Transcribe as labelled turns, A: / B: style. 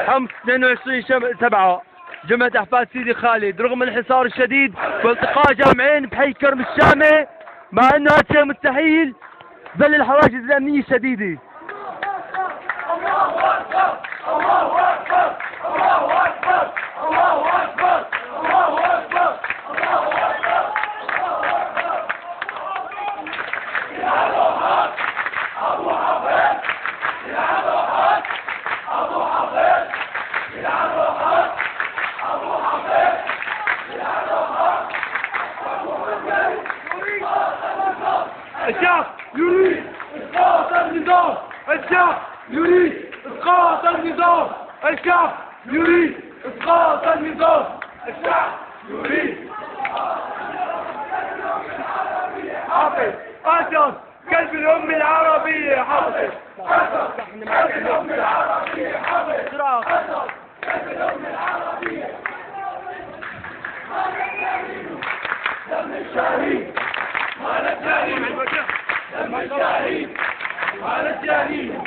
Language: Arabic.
A: حمص 22/7 جمعة أحفاد سيدي خالد رغم الحصار الشديد والتقاء جامعين بحي كرم الشامة، مع أنه هذا شيء مستحيل ظل الحواجز الأمنية الشديدة.
B: الله أكبر الله أكبر الله أكبر الله أكبر الله أكبر الله أكبر. أبو حفيظ يا روحك أبو حفيظ يا روحك أبو حفيظ يا روحك أبو حفيظ. الشعب يريد إسقاط النظام. الشعب يريد إسقاط النظام. الشعب يريد إسقاط النظام. الشعب يريد حافظ أسد كلب الأم العربية. حافظ أسد كلب الأم العربية. حافظ أسد كلب الأم العربية. دم الشهيد مال الجاهلين. دم الشهيد مال الجاهلين.